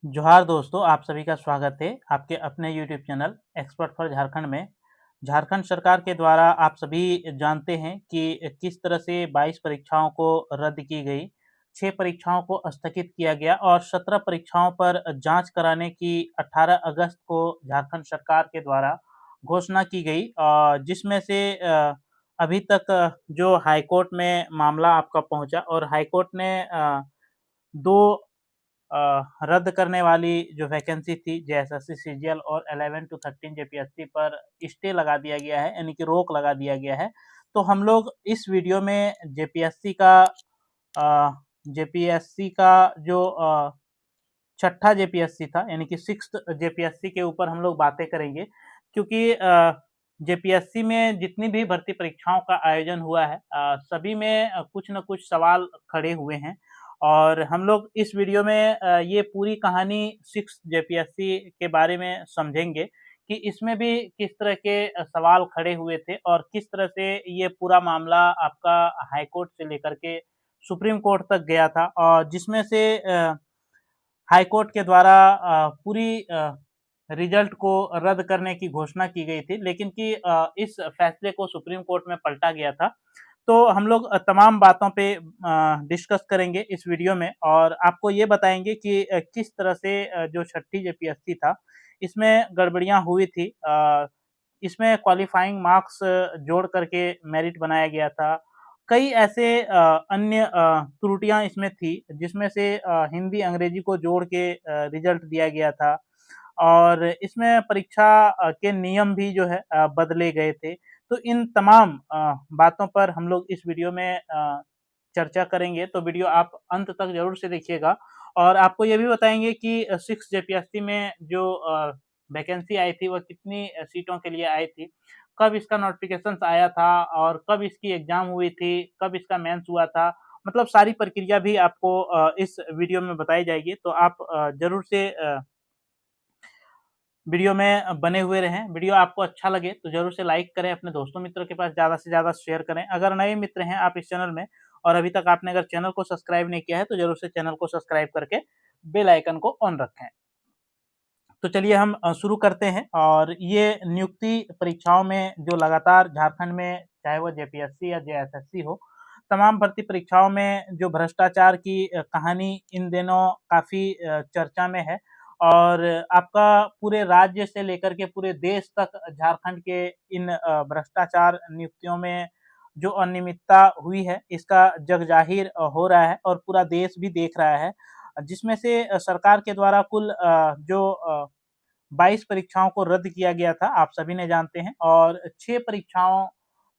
जोहार दोस्तों, आप सभी का स्वागत है आपके अपने YouTube channel expert for Jharkhand में। झारखंड सरकार के द्वारा आप सभी जानते हैं कि किस तरह से 22 परीक्षाओं को रद्द की गई, 6 परीक्षाओं को स्थगित किया गया और 17 परीक्षाओं पर जांच कराने की 18 अगस्त को झारखंड सरकार के द्वारा घोषणा की गई। जिसमें से अभी तक जो हाईकोर्ट में मामला आपका पहुंचा और हाईकोर्ट ने 2 रद्द करने वाली जो वैकेंसी थी जेएसएससी सीजीएल और 11 टू 13 जेपीएससी पर स्टे लगा दिया गया है, यानी कि रोक लगा दिया गया है। तो हम लोग इस वीडियो में जेपीएससी का जो छठा जेपीएससी था, यानी कि 6th जेपीएससी के ऊपर हम लोग बातें करेंगे, क्योंकि जेपीएससी में जितनी भी भर्ती परीक्षाओं का आयोजन हुआ है सभी में कुछ न कुछ सवाल खड़े हुए हैं। और हम लोग इस वीडियो में ये पूरी कहानी 6th जेपीएससी के बारे में समझेंगे कि इसमें भी किस तरह के सवाल खड़े हुए थे और किस तरह से ये पूरा मामला आपका हाई कोर्ट से लेकर के सुप्रीम कोर्ट तक गया था, और जिसमें से हाई कोर्ट के द्वारा पूरी रिजल्ट को रद्द करने की घोषणा की गई थी, लेकिन कि इस फैसले को सुप्रीम कोर्ट में पलटा गया था। तो हम लोग तमाम बातों पे डिस्कस करेंगे इस वीडियो में, और आपको ये बताएंगे कि किस तरह से जो छठी जेपीएससी था इसमें गड़बड़ियां हुई थी। इसमें क्वालिफाइंग मार्क्स जोड़ करके मेरिट बनाया गया था। कई ऐसे अन्य त्रुटियां इसमें थी, जिसमें से हिंदी अंग्रेजी को जोड़ के रिजल्ट दिया गया था, और इसमें परीक्षा के नियम भी जो है बदले गए थे। तो इन तमाम बातों पर हम लोग इस वीडियो में चर्चा करेंगे, तो वीडियो आप अंत तक जरूर से देखिएगा। और आपको ये भी बताएंगे कि 6 जेपीएससी में जो वैकेंसी आई थी वह कितनी सीटों के लिए आई थी, कब इसका नोटिफिकेशन आया था और कब इसकी एग्जाम हुई थी, कब इसका मेंस हुआ था। मतलब सारी प्रक्रिया भी आपको इस वीडियो में बताई जाएगी। तो आप जरूर से वीडियो में बने हुए रहें। वीडियो आपको अच्छा लगे तो जरूर से लाइक करें, अपने दोस्तों मित्रों के पास ज़्यादा से ज़्यादा शेयर करें। अगर नए मित्र हैं आप इस चैनल में और अभी तक आपने अगर चैनल को सब्सक्राइब नहीं किया है तो जरूर से चैनल को सब्सक्राइब करके बेल आइकन को ऑन रखें। तो चलिए हम शुरू करते हैं। और ये नियुक्ति परीक्षाओं में जो लगातार झारखंड में, चाहे वो जेपीएससी या जेएसएससी हो, तमाम भर्ती परीक्षाओं में जो भ्रष्टाचार की कहानी इन दिनों काफ़ी चर्चा में है। और आपका पूरे राज्य से लेकर के पूरे देश तक झारखंड के इन भ्रष्टाचार नियुक्तियों में जो अनियमितता हुई है इसका जग जाहिर हो रहा है और पूरा देश भी देख रहा है। जिसमें से सरकार के द्वारा कुल जो 22 परीक्षाओं को रद्द किया गया था, आप सभी ने जानते हैं, और 6 परीक्षाओं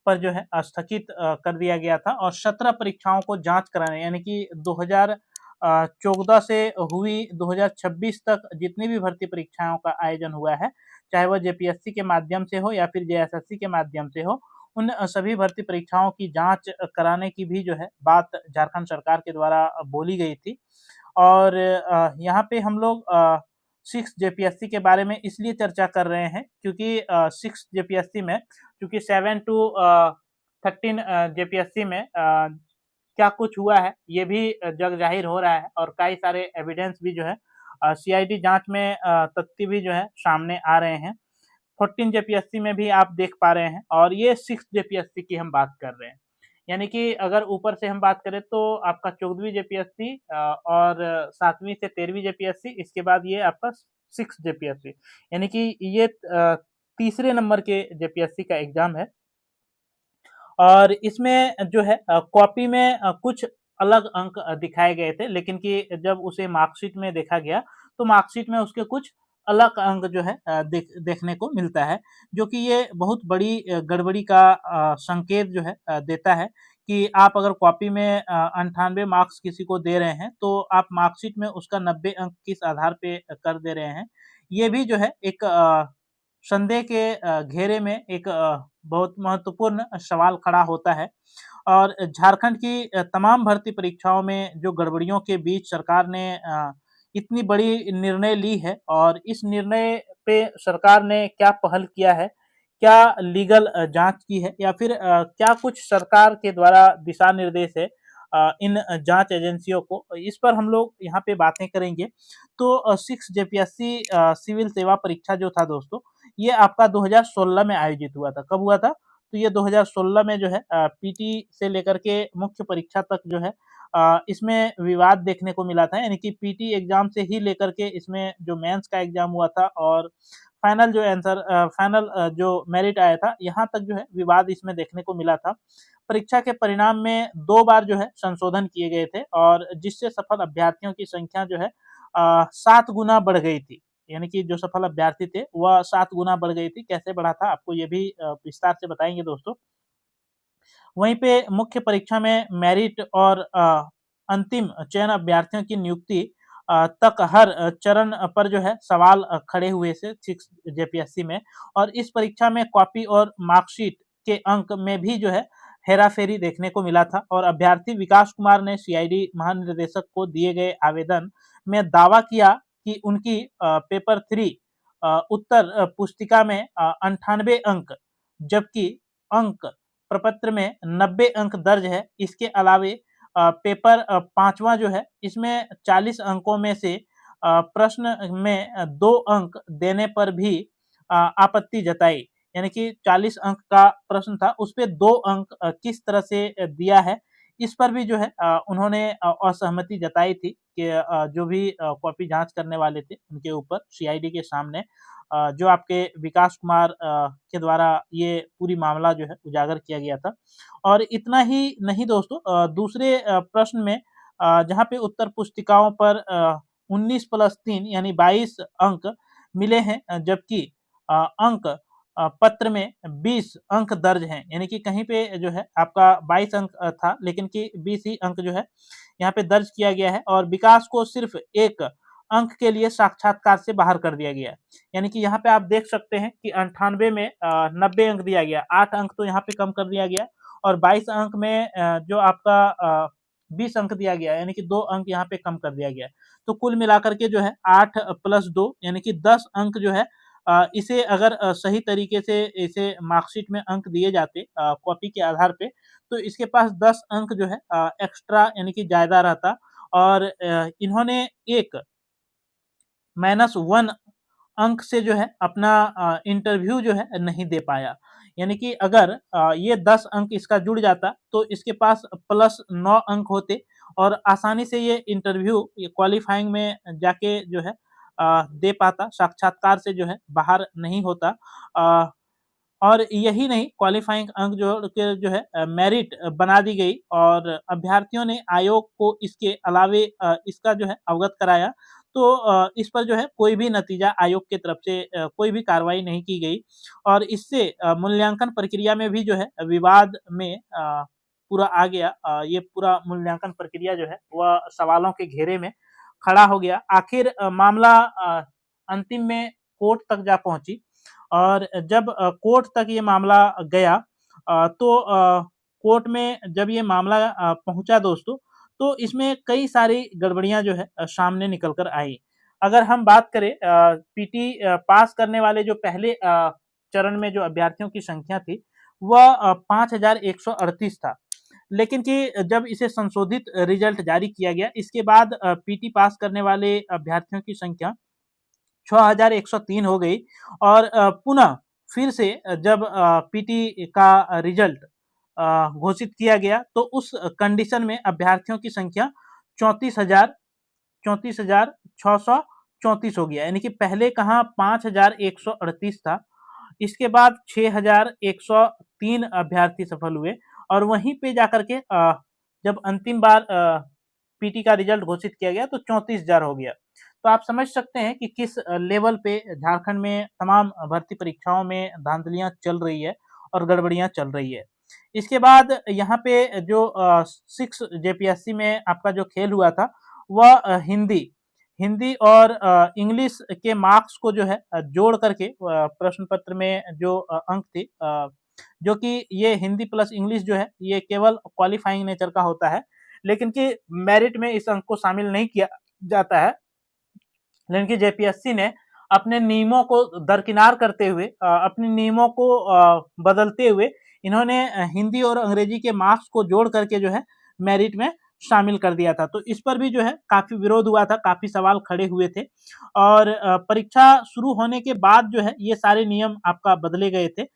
पर जो है स्थगित कर दिया गया था, और 17 परीक्षाओं को जांच कराने, यानी कि 2014 से हुई 2026 तक जितनी भी भर्ती परीक्षाओं का आयोजन हुआ है, चाहे वह जेपीएससी के माध्यम से हो या फिर जेएसएससी के माध्यम से हो, उन सभी भर्ती परीक्षाओं की जांच कराने की भी जो है बात झारखंड सरकार के द्वारा बोली गई थी। और यहाँ पे हम लोग 6 जेपीएससी के बारे में इसलिए चर्चा कर रहे हैं क्योंकि 6 जेपीएससी में, क्योंकि 7 टू 13 जेपीएससी में क्या कुछ हुआ है ये भी जग जाहिर हो रहा है, और कई सारे एविडेंस भी जो है सीआईडी जांच में तथ्य भी जो है सामने आ रहे हैं। 14 जेपीएससी में भी आप देख पा रहे हैं, और ये 6 जेपीएससी की हम बात कर रहे हैं। यानी कि अगर ऊपर से हम बात करें तो आपका 14वीं जेपीएससी और 7वीं से 13वीं जेपीएससी, इसके बाद ये आपका 6 जेपीएससी, यानी कि ये तीसरे नंबर के जेपीएससी का एग्जाम है। और इसमें जो है कॉपी में कुछ अलग अंक दिखाए गए थे, लेकिन कि जब उसे मार्कशीट में देखा गया तो मार्कशीट में उसके कुछ अलग अंक जो है देखने को मिलता है, जो कि ये बहुत बड़ी गड़बड़ी का संकेत जो है देता है कि आप अगर कॉपी में 98 मार्क्स किसी को दे रहे हैं तो आप मार्कशीट में उसका 90 अंक किस आधार पे कर दे रहे हैं। ये भी जो है एक संदेह के घेरे में एक बहुत महत्वपूर्ण सवाल खड़ा होता है। और झारखंड की तमाम भर्ती परीक्षाओं में जो गड़बड़ियों के बीच सरकार ने इतनी बड़ी निर्णय ली है, और इस निर्णय पे सरकार ने क्या पहल किया है, क्या लीगल जांच की है, या फिर क्या कुछ सरकार के द्वारा दिशा निर्देश है, इन जांच एजेंसियों को, इस पर हम लोग यहाँ पे बातें करेंगे। तो 6 जेपीएससी सिविल सेवा परीक्षा जो था दोस्तों, ये आपका 2016 में आयोजित हुआ था। कब हुआ था? तो ये 2016 में जो है पीटी से लेकर के मुख्य परीक्षा तक जो है इसमें विवाद देखने को मिला था, यानी कि पीटी एग्जाम से ही लेकर के इसमें जो मेंस का एग्जाम हुआ था और फाइनल जो आंसर फाइनल जो मेरिट आया था, यहाँ तक जो है विवाद इसमें देखने को मिला था। परीक्षा के परिणाम में 2 बार जो है संशोधन किए गए थे और जिससे सफल अभ्यर्थियों की संख्या जो है 7 गुना बढ़ गई थी। यानी कि जो सफल अभ्यर्थी थे वह 7 गुना बढ़ गई थी। कैसे बढ़ा था आपको ये भी विस्तार से बताएंगे दोस्तों। वहीं पे मुख्य परीक्षा में मेरिट और अंतिम चयन अभ्यर्थियों की नियुक्ति तक हर चरण पर जो है सवाल खड़े हुए थे 6 जेपीएससी में। और इस परीक्षा में कॉपी और मार्कशीट के अंक में भी जो है हेराफेरी देखने को मिला था। और अभ्यर्थी विकास कुमार ने सीआईडी महानिदेशक को दिए गए आवेदन में दावा किया कि उनकी पेपर 3 उत्तर पुस्तिका में 98 अंक, जबकि अंक प्रपत्र में 90 अंक दर्ज है। इसके अलावे पेपर 5वां जो है इसमें 40 अंकों में से प्रश्न में 2 अंक देने पर भी आपत्ति जताई। यानी कि 40 अंक का प्रश्न था, उस पे 2 अंक किस तरह से दिया है, इस पर भी जो है उन्होंने असहमति जताई थी कि जो भी कॉपी जांच करने वाले थे उनके ऊपर सीआईडी के सामने जो आपके विकास कुमार के द्वारा ये पूरी मामला जो है उजागर किया गया था। और इतना ही नहीं दोस्तों, दूसरे प्रश्न में जहाँ पे उत्तर पुस्तिकाओं पर 19+3 यानी 22 अंक मिले हैं, जबकि अंक पत्र में 20 अंक दर्ज हैं। यानी कि कहीं पे जो है आपका 22 अंक था, लेकिन कि 20 ही अंक जो है यहाँ पे दर्ज किया गया है। और विकास को सिर्फ 1 अंक के लिए साक्षात्कार से बाहर कर दिया गया। यानी कि यहाँ पे आप देख सकते हैं कि 98 में 90 अंक दिया गया, 8 अंक तो यहाँ पे कम कर दिया गया और 22 अंक में जो आपका 20 अंक दिया गया, यानी कि 2 अंक यहाँ पे कम कर दिया गया। तो कुल मिलाकर के जो है 8 + 2 यानी कि 10 अंक जो है इसे अगर सही तरीके से इसे मार्कशीट में अंक दिए जाते कॉपी के आधार पे, तो इसके पास 10 अंक जो है एक्स्ट्रा यानी कि ज़्यादा रहता। और इन्होंने एक -1 अंक से जो है अपना इंटरव्यू जो है नहीं दे पाया। यानी कि अगर ये 10 अंक इसका जुड़ जाता तो इसके पास +9 अंक होते और आसानी से ये इंटरव्यू ये क्वालीफाइंग में जाके जो है दे पाता, साक्षात्कार से जो है बाहर नहीं होता। अ, और यही नहीं, क्वालीफाइंग अंक जो है मेरिट बना दी गई और अभ्यर्थियों ने आयोग को इसके अलावे इसका जो है अवगत कराया। तो इस पर जो है कोई भी नतीजा आयोग की तरफ से कोई भी कार्रवाई नहीं की गई और इससे मूल्यांकन प्रक्रिया में भी जो है विवाद में पूरा आ गया। ये पूरा मूल्यांकन प्रक्रिया जो है वह सवालों के घेरे में खड़ा हो गया। आखिर मामला अंतिम में कोर्ट तक जा पहुंची और जब कोर्ट तक ये मामला गया तो कोर्ट में जब ये मामला पहुंचा दोस्तों, तो इसमें कई सारी गड़बड़ियां जो है सामने निकल कर आई। अगर हम बात करें पीटी पास करने वाले जो पहले चरण में जो अभ्यर्थियों की संख्या थी वह 5138 था, लेकिन कि जब इसे संशोधित रिजल्ट जारी किया गया इसके बाद पीटी पास करने वाले अभ्यर्थियों की संख्या 6103 हो गई। और पुनः फिर से जब पीटी का रिजल्ट घोषित किया गया तो उस कंडीशन में अभ्यर्थियों की संख्या 34,634 हो गया। यानी कि पहले कहाँ 5138 था, इसके बाद 6103 अभ्यर्थी सफल हुए और वहीं पे जाकर के जब अंतिम बार पीटी का रिजल्ट घोषित किया गया तो 34,000 हो गया। तो आप समझ सकते हैं कि किस लेवल पे झारखंड में तमाम भर्ती परीक्षाओं में धांधलियां चल रही है और गड़बड़ियां चल रही है। इसके बाद यहाँ पे जो 6 जेपीएससी में आपका जो खेल हुआ था वह हिंदी और इंग्लिश के मार्क्स को जो है जोड़ करके प्रश्न पत्र में जो अंक थे, जो कि ये हिंदी प्लस इंग्लिश जो है ये केवल क्वालिफाइंग नेचर का होता है, लेकिन कि मेरिट में इस अंक को शामिल नहीं किया जाता है। लेकिन कि जेपीएससी ने अपने नियमों को दरकिनार करते हुए अपने नियमों को बदलते हुए इन्होंने हिंदी और अंग्रेजी के मार्क्स को जोड़ करके जो है मेरिट में शामिल कर दिया था। तो इस पर भी जो है काफी विरोध हुआ था, काफी सवाल खड़े हुए थे और परीक्षा शुरू होने के बाद जो है ये सारे नियम आपका बदले गए थे।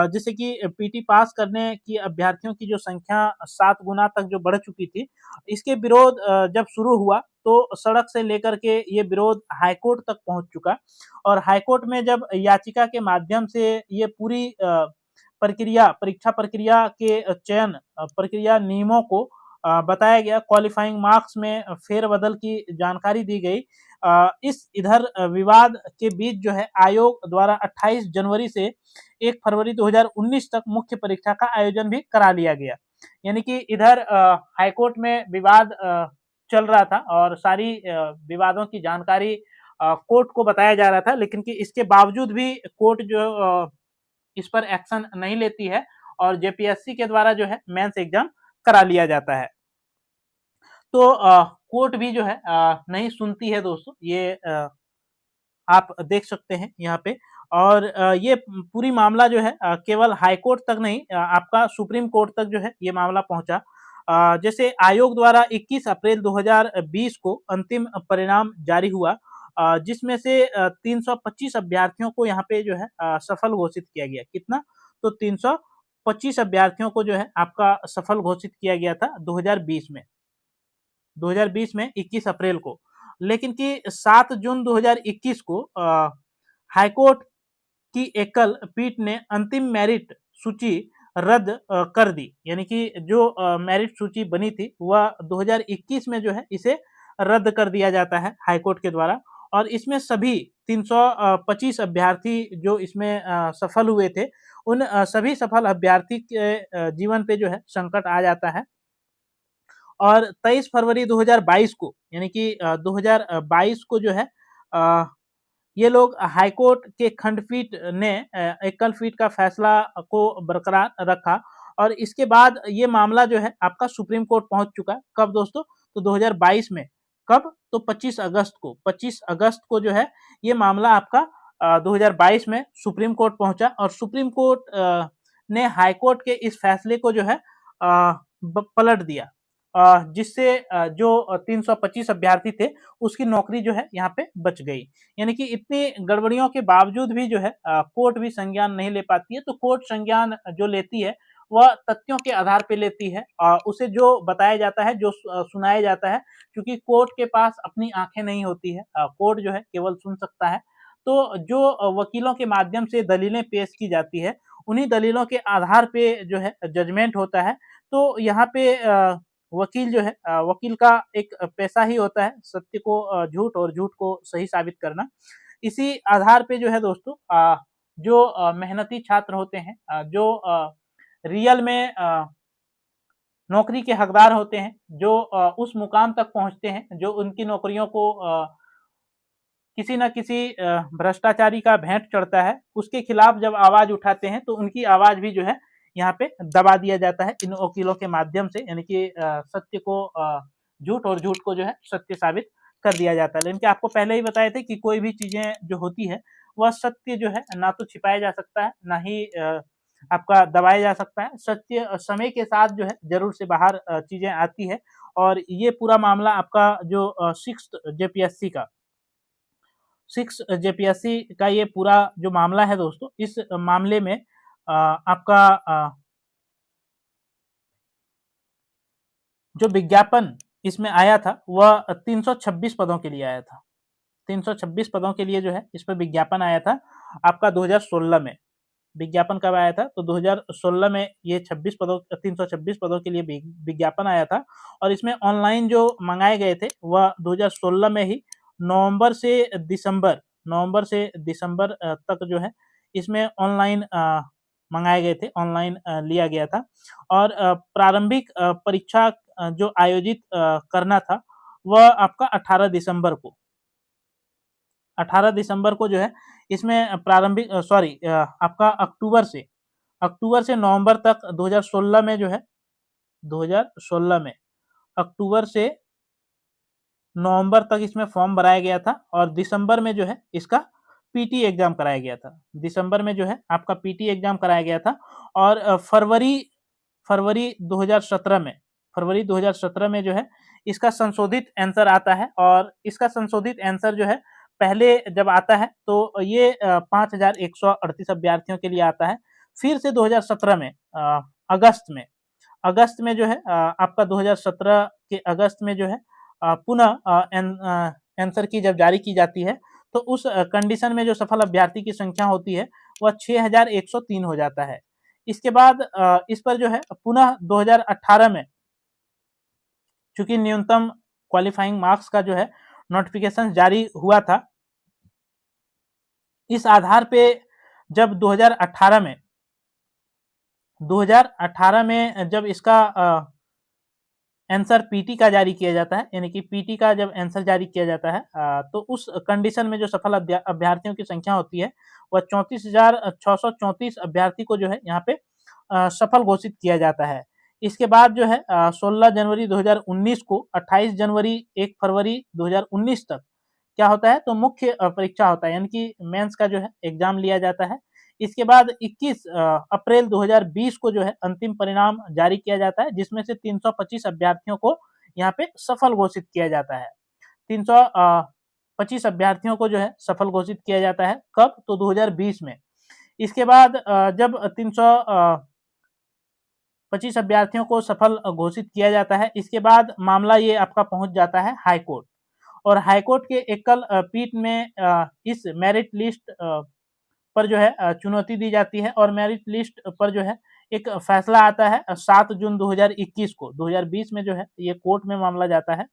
जैसे कि पीटी पास करने की अभ्यर्थियों की जो संख्या 7 गुना तक जो बढ़ चुकी थी, इसके विरोध जब शुरू हुआ तो सड़क से लेकर के ये विरोध हाईकोर्ट तक पहुंच चुका और हाईकोर्ट में जब याचिका के माध्यम से ये पूरी प्रक्रिया, परीक्षा प्रक्रिया के चयन प्रक्रिया नियमों को बताया गया, क्वालिफाइंग मार्क्स में फेरबदल की जानकारी दी गई। इस इधर विवाद के बीच जो है आयोग द्वारा 28 जनवरी से 1 फरवरी 2019 तक मुख्य परीक्षा का आयोजन भी करा लिया गया। यानी कि इधर हाईकोर्ट में विवाद चल रहा था और सारी विवादों की जानकारी कोर्ट को बताया जा रहा था, लेकिन कि इसके बावजूद भी कोर्ट जो इस पर एक्शन नहीं लेती है और जेपीएससी के द्वारा जो है मेंस एग्जाम करा लिया जाता है। तो कोर्ट भी जो है नहीं सुनती है दोस्तों, ये आप देख सकते हैं यहाँ पे। और ये पूरी मामला जो है केवल हाई कोर्ट तक नहीं, आपका सुप्रीम कोर्ट तक जो है ये मामला पहुंचा। जैसे आयोग द्वारा 21 अप्रैल 2020 को अंतिम परिणाम जारी हुआ, जिसमें से 325 अभ्यर्थियों को यहाँ पे जो है सफल घोषित किया गया। कितना? तो 325 अभ्यर्थियों को जो है आपका सफल घोषित किया गया था 2020 में, 2020 में 21 अप्रैल को। लेकिन कि 7 जून 2021 को हाईकोर्ट की एकल पीठ ने अंतिम मेरिट सूची रद्द कर दी। यानी कि जो मेरिट सूची बनी थी वह 2021 में जो है इसे रद्द कर दिया जाता है हाईकोर्ट के द्वारा और इसमें सभी 325 अभ्यर्थी जो इसमें सफल हुए थे, उन सभी सफल अभ्यर्थी के जीवन पे जो है संकट आ जाता है। और 23 फरवरी 2022 को, यानी कि 2022 को जो है ये लोग हाईकोर्ट के खंडपीठ ने एकल पीठ का फैसला को बरकरार रखा और इसके बाद ये मामला जो है आपका सुप्रीम कोर्ट पहुंच चुका। कब दोस्तों? तो 2022 में। कब? तो 25 अगस्त को, 25 अगस्त को जो है ये मामला आपका 2022 में सुप्रीम कोर्ट पहुंचा और सुप्रीम कोर्ट ने हाईकोर्ट के इस फैसले को जो है पलट दिया, जिससे जो 325 अभ्यर्थी थे उसकी नौकरी जो है यहाँ पे बच गई। यानी कि इतनी गड़बड़ियों के बावजूद भी जो है कोर्ट भी संज्ञान नहीं ले पाती है। तो कोर्ट संज्ञान जो लेती है वह तथ्यों के आधार पे लेती है, उसे जो बताया जाता है, जो सुनाया जाता है, क्योंकि कोर्ट के पास अपनी आंखें नहीं होती है, कोर्ट जो है केवल सुन सकता है। तो जो वकीलों के माध्यम से दलीलें पेश की जाती है, उन्हीं दलीलों के आधार पे जो है जजमेंट होता है। तो यहाँ पे वकील जो है, वकील का एक पैसा ही होता है सत्य को झूठ और झूठ को सही साबित करना। इसी आधार पे जो है दोस्तों जो मेहनती छात्र होते हैं, जो रियल में नौकरी के हकदार होते हैं, जो उस मुकाम तक पहुंचते हैं, जो उनकी नौकरियों को किसी न किसी भ्रष्टाचारी का भेंट चढ़ता है, उसके खिलाफ जब आवाज उठाते हैं तो उनकी आवाज भी जो है यहाँ पे दबा दिया जाता है इन वकीलों के माध्यम से। यानी कि सत्य को झूठ और झूठ को जो है सत्य साबित कर दिया जाता है। लेकिन कि आपको पहले ही बताए थे कि कोई भी चीजें जो होती है वह सत्य जो है ना तो छिपाया जा सकता है, ना ही आपका दबाया जा सकता है। सत्य समय के साथ जो है जरूर से बाहर चीजें आती है और ये पूरा मामला आपका जो 6 जेपीएससी का ये पूरा जो मामला है दोस्तों, इस मामले में आपका जो विज्ञापन इसमें आया था वह 326 पदों के लिए आया था। 326 पदों के लिए जो है इस पर विज्ञापन आया था आपका 2016 में। विज्ञापन कब आया था? तो 2016 में ये 326 पदों के लिए विज्ञापन आया था और इसमें ऑनलाइन जो मंगाए गए थे वह 2016 में ही नवंबर से दिसंबर तक जो है इसमें ऑनलाइन मंगाए गए थे, ऑनलाइन लिया गया था। और प्रारंभिक परीक्षा जो आयोजित करना था वह आपका 18 दिसंबर को जो है इसमें प्रारंभिक आपका अक्टूबर से नवंबर तक 2016 में जो है 2016 में अक्टूबर से नवंबर तक इसमें फॉर्म भराया गया था और दिसंबर में जो है इसका पीटी एग्जाम कराया गया था। दिसंबर में जो है आपका पीटी एग्जाम कराया गया था और फरवरी 2017 में फरवरी 2017 में जो है इसका संशोधित आंसर आता है। और इसका संशोधित आंसर जो है पहले जब आता है तो ये 5138 अभ्यर्थियों के लिए आता है। फिर से 2017 में अगस्त में जो है आपका 2017 के अगस्त में जो है पुनः आंसर की जब जारी की जाती है तो उस कंडीशन में जो सफल अभ्यर्थी की संख्या होती है वह 6103 हो जाता है। इसके बाद इस पर जो है पुनः 2018 में चूंकि न्यूनतम क्वालिफाइंग मार्क्स का जो है नोटिफिकेशन जारी हुआ था, इस आधार पे जब 2018 में जब इसका आंसर पीटी का जारी किया जाता है, यानी कि पीटी का जब आंसर जारी किया जाता है तो उस कंडीशन में जो सफल अभ्यर्थियों की संख्या होती है वह 34,634 अभ्यर्थी को जो है यहाँ पे सफल घोषित किया जाता है। इसके बाद जो है 16 जनवरी 2019 को 28 जनवरी 1 फरवरी 2019 तक क्या होता है तो मुख्य परीक्षा होता है, यानी कि मेंस का जो है एग्जाम लिया जाता है। इसके बाद 21 अप्रैल 2020 को जो है अंतिम परिणाम जारी किया जाता है, जिसमें से 325 अभ्यर्थियों को यहाँ पे सफल घोषित किया जाता है। 325 अभ्यर्थियों को जो है सफल घोषित किया जाता है, कब तो 2020 में। इसके बाद जब 325 अभ्यर्थियों को सफल घोषित किया जाता है, इसके बाद मामला ये आपका पहुंच जाता है हाई कोर्ट, और हाई कोर्ट के एकल पीठ में इस मेरिट लिस्ट पर जो है चुनौती दी जाती है, और मेरिट लिस्ट पर जो है एक फैसला आता है 7 जून 2021 को। 2020 में जो है ये कोर्ट में मामला जाता है,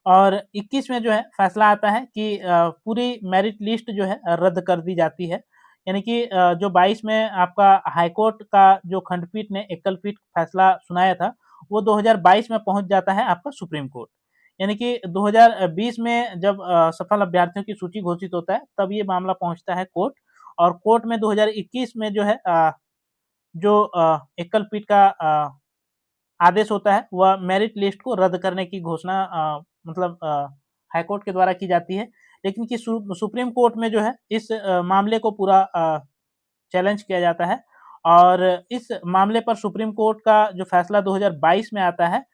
और 21 में जो है फैसला आता है कि पूरी मेरिट लिस्ट जो है रद्द कर दी जाती है। यानी कि जो 22 में आपका हाईकोर्ट का जो खंडपीठ ने एकल पीठ फैसला सुनाया था वो 2022 में पहुंच जाता है आपका सुप्रीम कोर्ट। यानी कि 2020 में जब सफल अभ्यर्थियों की सूची घोषित होता है तब ये मामला पहुंचता है कोर्ट, और कोर्ट में 2021 में जो है जो एकल पीठ का आदेश होता है वह मेरिट लिस्ट को रद्द करने की घोषणा मतलब हाईकोर्ट के द्वारा की जाती है। लेकिन कि सुप्रीम कोर्ट में जो है इस मामले को पूरा चैलेंज किया जाता है, और इस मामले पर सुप्रीम कोर्ट का जो फैसला 2022 में आता है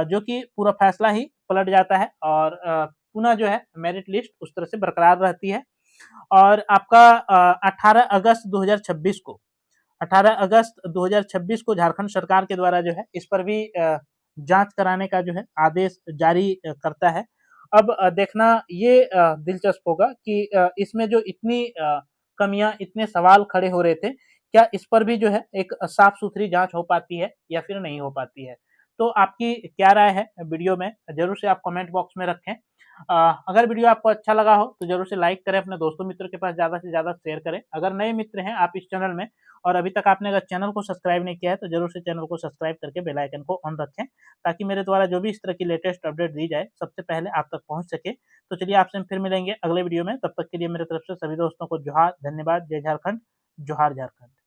जो कि पूरा फैसला ही पलट जाता है, और पुनः जो है मेरिट लिस्ट उस तरह से बरकरार रहती है। और आपका 18 अगस्त 2026 को 18 अगस्त 2026 को झारखंड सरकार के द्वारा जो है इस पर भी जांच कराने का जो है आदेश जारी करता है। अब देखना ये दिलचस्प होगा कि इसमें जो इतनी कमियां, इतने सवाल खड़े हो रहे थे, क्या इस पर भी जो है एक साफ सुथरी जांच हो पाती है या फिर नहीं हो पाती है। तो आपकी क्या राय है वीडियो में, जरूर से आप कमेंट बॉक्स में रखें। अगर वीडियो आपको अच्छा लगा हो तो जरूर से लाइक करें, अपने दोस्तों मित्रों के पास ज़्यादा से ज़्यादा शेयर करें। अगर नए मित्र हैं आप इस चैनल में और अभी तक आपने अगर चैनल को सब्सक्राइब नहीं किया है तो जरूर से चैनल को सब्सक्राइब करके बेल आइकन को ऑन रखें, ताकि मेरे द्वारा जो भी इस तरह की लेटेस्ट अपडेट दी जाए सबसे पहले आप तक पहुंच सके। तो चलिए आपसे फिर मिलेंगे अगले वीडियो में, तब तक के लिए मेरे तरफ से सभी दोस्तों को जोहार, धन्यवाद, जय झारखंड, जोहार झारखंड।